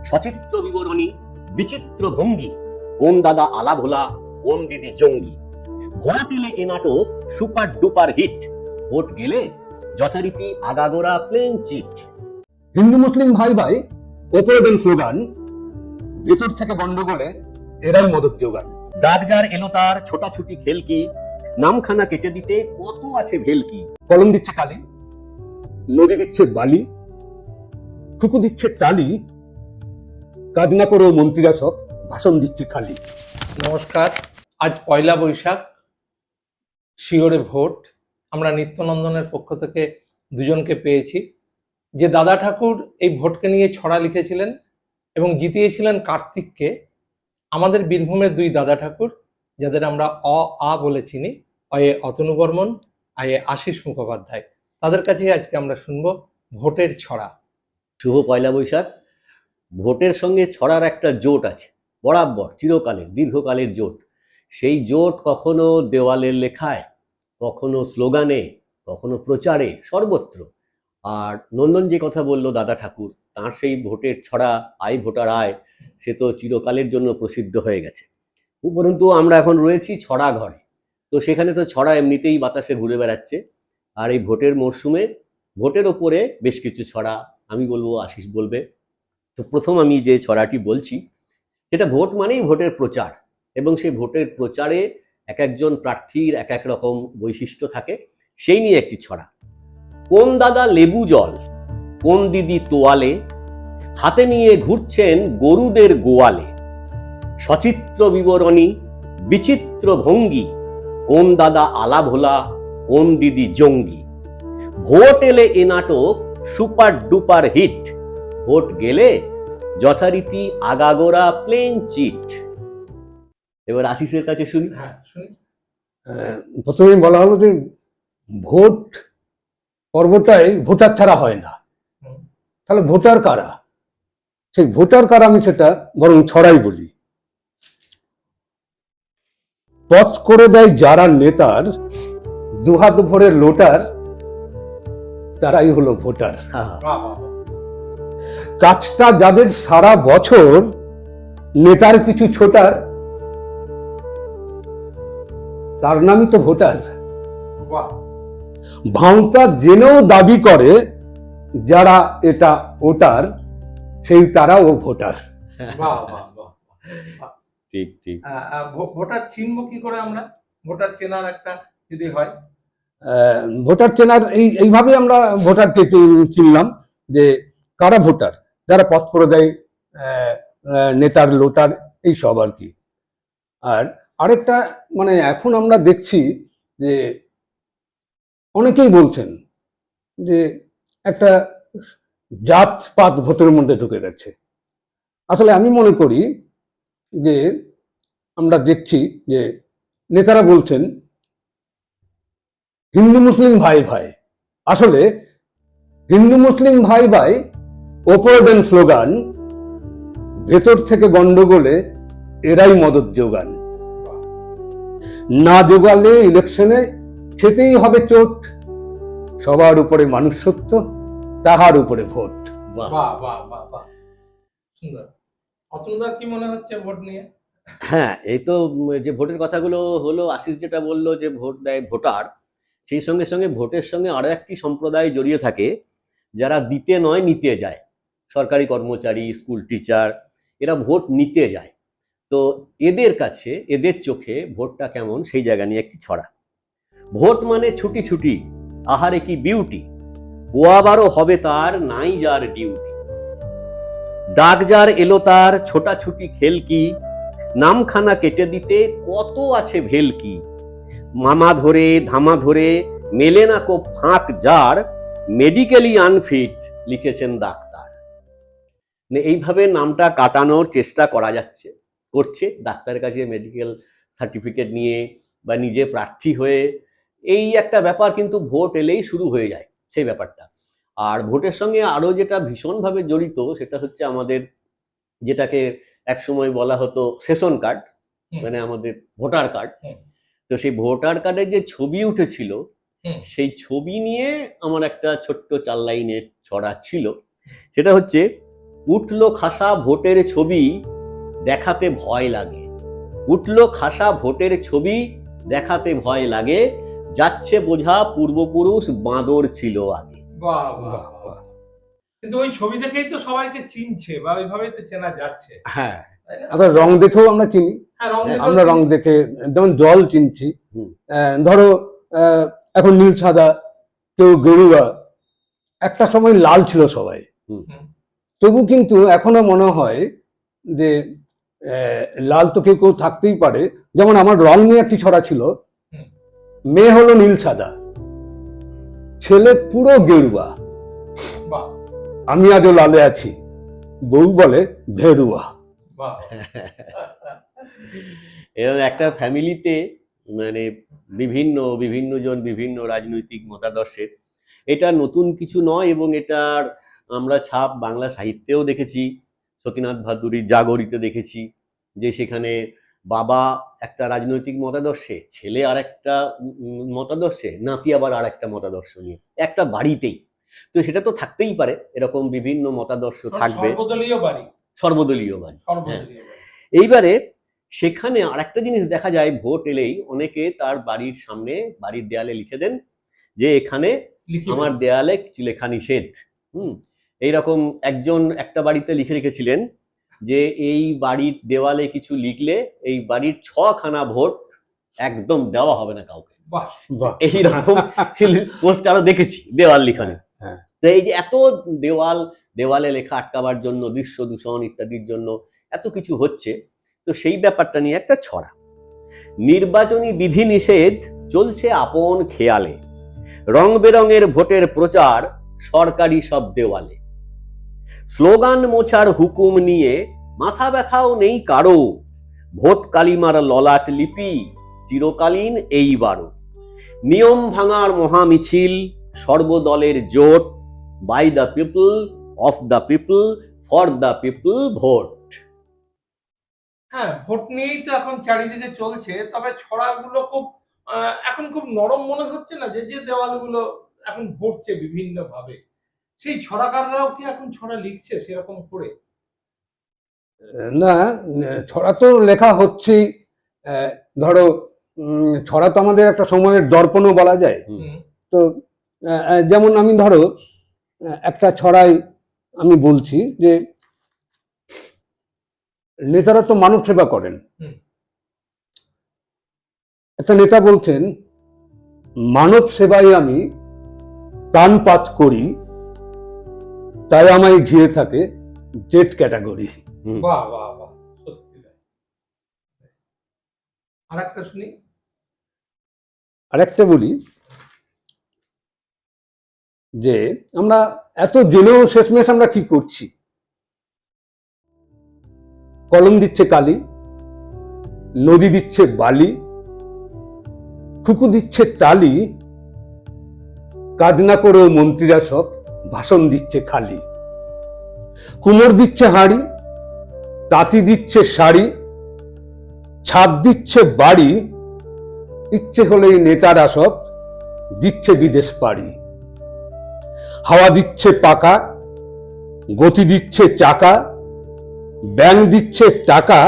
সচিত্র বিবরণী, বিচিত্র ভঙ্গি, কোন দাদা আলা ভোলা, কোন দিদি জঙ্গি। ভোট এলে এ নাটক সুপার ডুপার হিট, ভোট গেলে যথারীতি আগাগোড়া প্লেন চিট। হিন্দু মুসলিম ভাই ভাই ওপরে দেন স্লোগান, ভেতর থেকে গন্ডগোলে এরাই মদত যোগান। দাগ যার এলো তার ছোটাছুটি খেলকি, নামখানা কেটে দিতে কত আছে ভেলকি। কলম দিচ্ছে কালি, নদী দিচ্ছে বালি, ফুকু দিচ্ছে তালি, কাজ না করেও মন্ত্রীরা সব ভাষণ দিচ্ছে খালি। নমস্কার, আজ পয়লা বৈশাখ, শিওরে ভোট। আমরা নিত্যনন্দনের পক্ষ থেকে দুজনকে পেয়েছি। যে দাদা ঠাকুর এই ভোটকে নিয়ে ছড়া লিখেছিলেন এবং জিতিয়েছিলেন কার্তিককে, আমাদের বীরভূমের দুই দাদা ঠাকুর, যাদের আমরা আ বলে চিনি, অয়ে অতনু বর্মন, আয়ে আশিস মুখোপাধ্যায়। তাদের কাছেই আজকে আমরা শুনবো ভোটের ছড়া। শুভ পয়লা বৈশাখ। ভোটের সঙ্গে ছড়ার একটা জোট আছে, বরাবর চিরকালের দীর্ঘকালের জোট। সেই জোট কখনো দেওয়ালের লেখায়, কখনো স্লোগানে, কখনো প্রচারে, সর্বত্র। আর নন্দন যে কথা বললো দাদা ঠাকুর, তার সেই ভোটের ছড়া আয় ভোটার আয়, সে তো চিরকালের জন্য প্রসিদ্ধ হয়ে গেছে। উপরন্তু আমরা এখন রয়েছি ছড়া ঘরে, তো সেখানে তো ছড়া এমনিতেই বাতাসে ঘুরে বেড়াচ্ছে। আর এই ভোটের মরশুমে ভোটের ওপরে বেশ কিছু ছড়া আমি বলবো, আশিস বলবে। তো প্রথম আমি যে ছড়াটি বলছি, সেটা ভোট মানেই ভোটের প্রচার, এবং সেই ভোটের প্রচারে এক একজন প্রার্থীর এক এক রকম বৈশিষ্ট্য থাকে, সেই নিয়ে একটি ছড়া। কোন দাদা লেবু জল, কোন দিদি তোয়ালে, হাতে নিয়ে ঘুরছেন গরুদের গোয়ালে। সচিত্র বিবরণী, বিচিত্র ভঙ্গি, কোন দাদা আলা ভোলা, কোন দিদি জঙ্গি। ভোট এলে এ নাটক সুপার ডুপার হিট, ভোট গেলে যথারীতি আগাগোড়া প্লেন চিট। এবার আশিসের কাছে শুনি। হ্যাঁ, শুনি। প্রথমে বলা হলো যে ভোট পর্বটাই ভোটার ছাড়া হয় না, তাহলে ভোটার কারা? সেই ভোটার কারা আমি সেটা বরং ছড়াই বলি। পথ করে দেয় যারা নেতার, দুহাত ভরে লোটার, তারাই হলো ভোটার। বাহ, বাহ, বাহ। কাজটা যাদের সারা বছর নেতার পিছু ছোটার, তার নামই তো ভোটার। বাহ। ভাঁওতা জেনেও দাবি করে যারা এটা ওটার, সেই তারাও ভোটার। বাহ, বাহ, বাহ। ঠিক ঠিক। ভোটার চিনব কি করে আমরা? ভোটার চেনার একটা যদি হয়। ভোটার চেনার এইভাবে আমরা ভোটারকে চিনলাম যে কারা ভোটার, যারা পথ করে দেয় নেতার লোটার, এই সব আর কি। আর আরেকটা মানে এখন আমরা দেখছি যে অনেকেই বলছেন যে একটা জাতপাত ভোটের মধ্যে ঢুকে গেছে। আসলে আমি মনে করি যে আমরা দেখছি যে নেতারা বলছেন হিন্দু মুসলিম ভাই ভাই। আসলে হিন্দু মুসলিম ভাই ভাই ওপরে দেন স্লোগান, ভেতর থেকে গন্ডগোলে এরাই মদত যোগান। না যোগালে ইলেকশনে খেতেই হবে চোট, সবার উপরে মানুষ সত্য, তাহার উপরে ভোট। বাহ, বাহ, বাহ, বাহ। সুন্দর। অতনুদার কি মনে হচ্ছে ভোট নিয়ে? হ্যাঁ, এই তো যে ভোটের কথাগুলো হলো, আশিস যেটা বললো যে ভোট দেয় ভোটার, সেই সঙ্গে সঙ্গে ভোটের সঙ্গে আরো একটি সম্প্রদায় জড়িয়ে থাকে, যারা দিতে নয় নিতে যায়। সরকারি কর্মচারী, স্কুল টিচার, এরা ভোট নিতে যায়। তো এদের কাছে, এদের চোখে ভোটটা কেমন, সেই জায়গা নিয়ে একটি ছড়া। ভোট মানে ছুটি ছুটি, আহারে কি বিউটি, পোয়াবারও হবে তার নাই যার ডিউটি। দাগ যার এলো তার ছোটাছুটি খেলকি, নামখানা কেটে দিতে কত আছে ভেলকি। মামা ধরে ধামা ধরে মেলে না কো ফাঁক যার, মেডিকেলি আনফিট লিখেছেন ডাক্তার। এইভাবে নামটা কাটানোর চেষ্টা করা করছে ডাক্তারের কাছে মেডিকেল সার্টিফিকেট নিয়ে বা নিজে প্রার্থী হয়ে। এই একটা ব্যাপার কিন্তু ভোট এলেই শুরু হয়ে যায় সেই ব্যাপারটা। আর ভোটের সঙ্গে আরো যেটা ভীষণভাবে জড়িত, সেটা হচ্ছে আমাদের যেটাকে একসময় বলা হতো সেশন কার্ড, মানে আমাদের ভোটার কার্ড। তো সেই ভোটার কার্ডের যে ছবি উঠেছিল, সেই ছবি নিয়ে আমার একটা ছোট্ট 4 লাইনের ছড়া ছিল। সেটা হচ্ছে, উঠলো খাসা ভোটের ছবি দেখাতে ভয় লাগে, উঠলো খাসা ভোটের ছবি দেখাতে ভয় লাগে, যাচ্ছে বোঝা পূর্বপুরুষ বাঁদর ছিল আগে। বাহ বাহ বাহ। কিন্তু ওই ছবি দেখেই তো সবাইকে চিনছে বা ওইভাবেই তো চেনা যাচ্ছে, হ্যাঁ, তাই না? আচ্ছা, রং দেখেও আমরা চিনি। হ্যাঁ, রং দেখেও আমরা রং চিনি। দেখে যেমন জল চিনছি। হুম। ধরো এখন নীল সাদা, কেউ গেরুয়া, একটা সময় লাল ছিল সবাই। হুম। তবু কিন্তু এখনো মনে হয় যে লাল তো কেউ কেউ থাকতেই পারে। যেমন আমার রং নিয়ে একটি ছড়া ছিল, হুম। মেয়ে হলো নীল সাদা, ছেলে পুরো গেরুয়া, বাহ আমি আজও লালে আছি, বউ বলে ভেরুয়া। বাহ। এবং একটা ফ্যামিলিতে মানে বিভিন্ন বিভিন্ন জন বিভিন্ন রাজনৈতিক মতাদর্শের, এটা নতুন কিছু নয়, এবং এটার আমরা ছাপ বাংলা সাহিত্যেও দেখেছি। সতীনাথ ভাদুড়ির জাগরিতে দেখেছি যে সেখানে বাবা একটা রাজনৈতিক মতাদর্শে, ছেলে আর একটা মতাদর্শে, নাতি আবার আর একটা মতাদর্শ নিয়ে একটা বাড়িতেই। তো সেটা তো থাকতেই পারে, এরকম বিভিন্ন মতাদর্শ থাকবে, সর্বদলীয় বাড়ি, সর্বদলীয় বাড়ি। সর্বদলীয় বাড়ি। এইবারে সেখানে আরেকটা জিনিস দেখা যায়, ভোট এলেই অনেকে তার বাড়ির সামনে বাড়ির দেয়ালে লিখে দেন যে এখানে লিখি আমার দেয়ালে কিছু লেখা নিষেধ। এইরকম একজন একটা বাড়িতে লিখে রেখেছিলেন যে এই বাড়ির দেওয়ালে কিছু লিখলে এই বাড়ির 6খানা ভোট একদম দেওয়া হবে না কাউকে। বাহ বাহ। এইরকম পোস্টারও দেখেছি দেওয়াল লিখানে। হ্যাঁ। তো এই যে এত দেওয়ালে লেখা আটকাবার জন্য, দৃশ্য দূষণ ইত্যাদির জন্য এত কিছু হচ্ছে, তো সেই ব্যাপারটা নিয়ে একটা ছড়া। নির্বাচনী বিধি নিষেধ চলছে আপন খেয়ালে, রং বেরঙের ভোটের প্রচার সরকারি সব দেওয়ালে, স্লোগান মোছার হুকুম নিয়ে মাথা ব্যথাও নেই কারো, ভোট কালিমার ললাট লিপি চিরকালীন এইবারও, নিয়ম ভাঙার মহামিছিল সর্বদলের জোট, by the people, of the people, for the people ভোট। হ্যাঁ, ভোট নিয়েই তো এখন চারিদিকে চলছে। তবে ছড়াগুলো খুব এখন খুব নরম মনে হচ্ছে না, যে যে দেওয়ালগুলো এখন ভরছে বিভিন্ন ভাবে, সেই ছড়াকাররাও কি এখন ছড়া লিখছে সেরকম করে? না, ছড়া তো লেখা হচ্ছেই। ধরো ছড়া তো আমাদের একটা সময়ের দর্পণও বলা যায়। হুম। তো যেমন আমি ধরো একটা ছড়াই আমি বলছি যে নেতারা তো মানব সেবা করেন। হুম। একটা নেতা বলছেন, মানব সেবায় আমি প্রাণপাত করি, তাই আমায় ঘিরে থাকে জেড ক্যাটাগরি। বাহ বাহ বাহ, সত্যি তাই। আর একটা শুনি। আর একটা বলি যে আমরা এত জেনেও শেষমেশ আমরা কি করছি? কলম দিচ্ছে কালি, নদী দিচ্ছে বালি, ফুকু দিচ্ছে তালি, কাজ না করেও মন্ত্রীরা সব ভাষণ দিচ্ছে খালি, কুমোর দিচ্ছে হাঁড়ি, তাঁতি দিচ্ছে শাড়ি, ছাদ দিচ্ছে বাড়ি, ইচ্ছে হলেই নেতারা সব দিচ্ছে বিদেশ পাড়ি, হাওয়া দিচ্ছে পাকা, গতি দিচ্ছে চাকা, ব্যাং দিচ্ছে টাকা,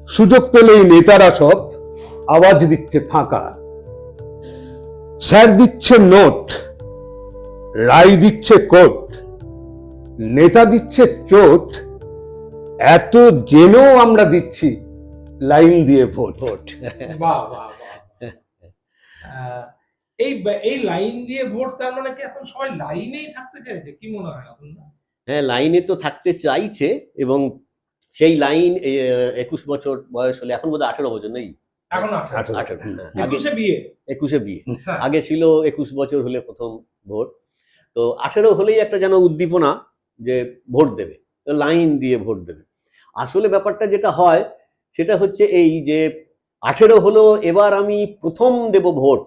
সুযোগ পেলেই নেতারা সব আওয়াজ দিচ্ছে ফাঁকা, স্যার দিচ্ছে নোট, রায় দিচ্ছে কোর্ট, নেতা দিচ্ছে চোট, এত জেনেও আমরা দিচ্ছি লাইন দিয়ে ভোট। বাহ বাহ বাহ। এই লাইন দিয়ে ভোট, তার মানে কি এখন সবাই লাইনেই থাকতে চাইছে, কি মনে হয় আপনার? হ্যাঁ, লাইনে তো থাকতে চাইছে, এবং সেই লাইন 21 বছর বয়স হলে, এখন বোধহয় 18 বছর নেই, এখন 18 18, হ্যাঁ, আগে 21-এ বিয়ে। 21-এ বিয়ে, হ্যাঁ। আগে ছিল 21 বছর হলে প্রথম ভোট। তো 18 হলেই একটা যেন উদ্দীপনা যে ভোট দেবে, তো লাইন দিয়ে ভোট দেবে। আসলে ব্যাপারটা যেটা হয় সেটা হচ্ছে এই যে 18 হলো এবার আমি প্রথম দেব ভোট,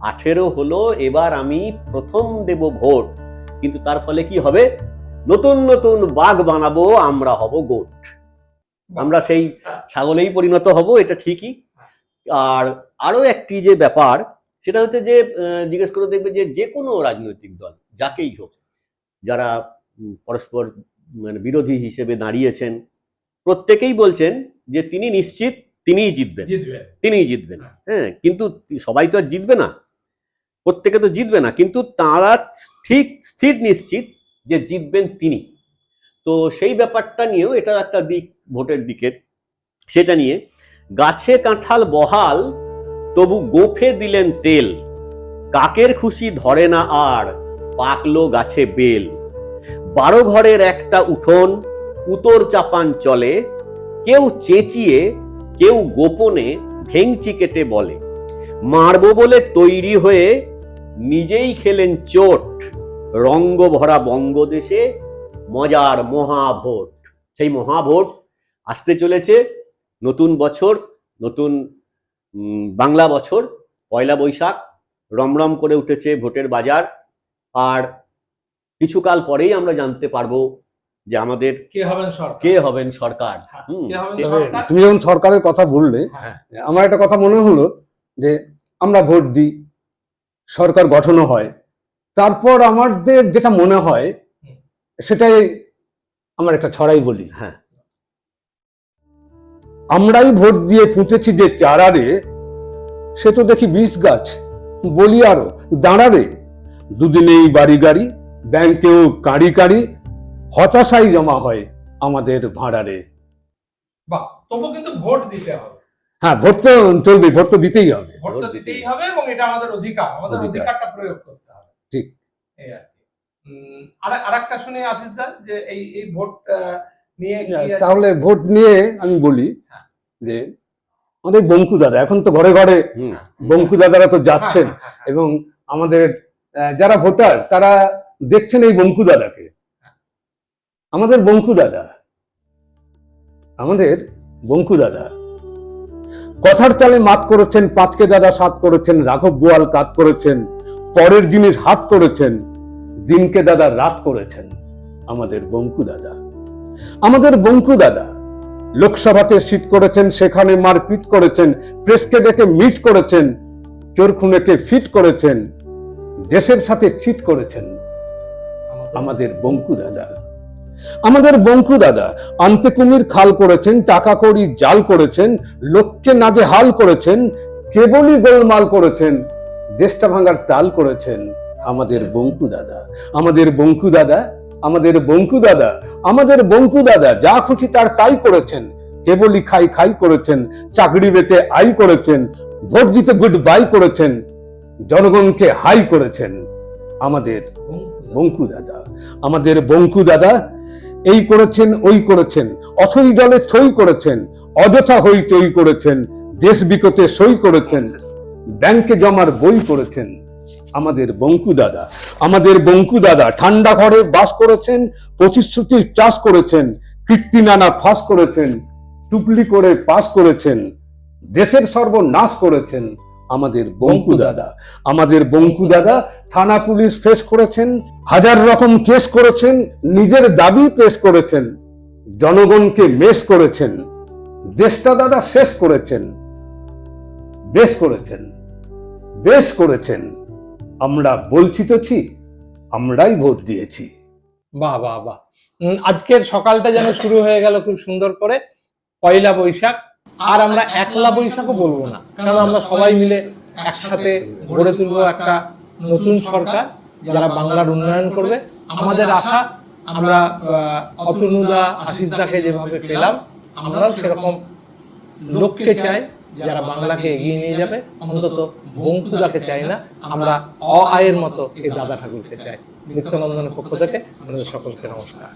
18 হলো এবার আমি প্রথম দেব ভোট, কিন্তু তার ফলে কি হবে? নতুন নতুন বাঘ বানাবো, আমরা হব গোট, আমরা সেই ছাগলেই পরিণত হব, এটা ঠিকই। আর আরো একটি যে ব্যাপার সেটা হচ্ছে যে জিজ্ঞেস করে দেখবে যে যে কোনো রাজনৈতিক দল যাকেই হোক, যারা পরস্পর মানে বিরোধী হিসেবে দাঁড়িয়েছেন, প্রত্যেকেই বলছেন যে তিনি নিশ্চিত তিনিই জিতবেন, তিনিই জিতবেন। হ্যাঁ, কিন্তু সবাই তো আর জিতবে না, প্রত্যেকে তো জিতবে না, কিন্তু তারা ঠিক স্থির নিশ্চিত যে জিতবেন তিনি। তো সেই ব্যাপারটা নিয়েও এটা একটা দিক ভোটের দিকের, সেটা নিয়ে গাছে কাঁঠাল বহাল তবু গোফে দিলেন তেল, কাকের খুশি ধরে না আর পাকলো গাছে বেল, 12 ঘরের একটা উঠোন উতর চাপান চলে, কেউ চেঁচিয়ে কেউ গোপনে ভেংচি কেটে বলে, মারবো বলে তৈরি হয়ে নিজেই খেলেন চোট, রঙ্গ ভরা বঙ্গদেশে মজার মহাভোট। সেই মহাভোট আসতে চলেছে, নতুন বছর, নতুন বাংলা বছর, পয়লা বৈশাখ, রমরম করে উঠেছে ভোটের বাজার। আর কিছুকাল পরেই আমরা জানতে পারবো যে আমাদের কে হবেন সরকার। তুমি যখন সরকারের কথা বললে, আমার একটা কথা মনে হলো যে আমরা ভোট দিই, সরকার গঠনও হয়, তারপর আমাদের যেটা মনে হয় সেটাই আমার একটা ছড়াই বলি। হ্যাঁ, আমরাই ভোট দিয়ে পুঁতেছি যে চারারে, সে তো দেখি 20 গাছ, বলি আরো দাঁড়ারে, দুদিনেই বাড়ি গাড়ি, ব্যাংকেও কাঁড়ি কাঁড়ি, হতাশাই জমা হয় আমাদের ভাড়ারে। বাহ, তবু কিন্তু ভোট দিতে হবে। হ্যাঁ, ভোট তো চলবে, ভোট তো দিতেই হবে, ভোট তো দিতেই হবে, এবং এটা আমাদের অধিকার, আমাদের অধিকারটা প্রয়োগ করতে হবে। ঠিক, এই আর কি। আর একটা শুনে আশিস দা, যে এই ভোট নিয়ে কি আছে? তাহলে ভোট নিয়ে আমি বলি যে আমাদের বঙ্কু দাদা এখন তো ঘরে ঘরে বঙ্কু দাদারা তো যাচ্ছেন, এবং আমাদের যারা ভোটার তারা দেখছেন এই বঙ্কু দাদাকে। আমাদের বঙ্কু দাদা, আমাদের বঙ্কু দাদা কথার চালে মাত করেছেন, পাঁচকে দাদা সাত করেছেন, রাঘব বোয়াল কাত করেছেন, পরের জিনিস হাত করেছেন, দিনকে দাদা রাত করেছেন। আমাদের বঙ্কু দাদা, আমাদের বঙ্কু দাদা লোকসভাতে সিট করেছেন, সেখানে মারপিট করেছেন, প্রেসকে ডেকে মিট করেছেন, চোর খুনেকে ফিট করেছেন, দেশের সাথে চিট করেছেন। আমাদের বঙ্কু দাদা, আমাদের বঙ্কু দাদা আন্তে কুমির খাল করেছেন, টাকা কড়ি জাল করেছেন, লোককে নাজে হাল করেছেন, কেবলই গোলমাল করেছেন, দেশটা ভাঙার তাল করেছেন। আমাদের বঙ্কু দাদা, আমাদের বঙ্কু দাদা, আমাদের বঙ্কু দাদা, আমাদের বঙ্কু দাদা যা খুশি তার তাই করেছেন, কেবলই খাই খাই করেছেন, চাকরি বেচে আই করেছেন, ভোট দিতে গুড বাই করেছেন, জনগণকে হাই করেছেন। আমাদের বঙ্কু দাদা, আমাদের বঙ্কু দাদা এই করেছেন ওই করেছেন, অথই দলে ছই করেছেন, অযথা হই তৈ করেছেন, দেশ বিকতে সই করেছেন, ব্যাংকে জমার বই করেছেন। আমাদের বঙ্কু দাদা, আমাদের বঙ্কু দাদা ঠান্ডা ঘরে বাস করেছেন, প্রতিশ্রুতির চাষ করেছেন, কীর্তি নানা ফাঁস করেছেন, টুকলি করে পাস করেছেন, দেশের সর্বনাশ করেছেন। আমাদের বঙ্কু দাদা, আমাদের বঙ্কু দাদা থানা পুলিশ ফেস করেছেন, হাজার রকম কেস করেছেন, নিজের দাবি পেশ করেছেন, জনগণকে মেশ করেছেন, দেশটা দাদা শেষ করেছেন, বেশ করেছেন, বেশ করেছেন। আমরা বলছি তো ঠিক, আমরাই ভোট দিয়েছি। বাহ বাহ বাহ, আজকের সকালটা যেন শুরু হয়ে গেল খুব সুন্দর করে, পয়লা বৈশাখ। আর আমরা একলা বৈশাখও বলবো না, কারণ আমরা সবাই মিলে একসাথে গড়ে তুলবো একটা নতুন সরকার যারা বাংলার উন্নয়ন করবে। আমাদের আশা, আমরা অতনুদা আশিসদাকে যেভাবে পেলাম, আমরাও সেরকম লোককে চাই যারা বাংলাকে এগিয়ে নিয়ে যাবে। অন্তত বঙ্কুদাকে চাই না, আমরা আয়ের মতো এই দাদা ঠাকুরকে চাই। নিত্যনন্দনের পক্ষ থেকে আমাদের সকলকে নমস্কার।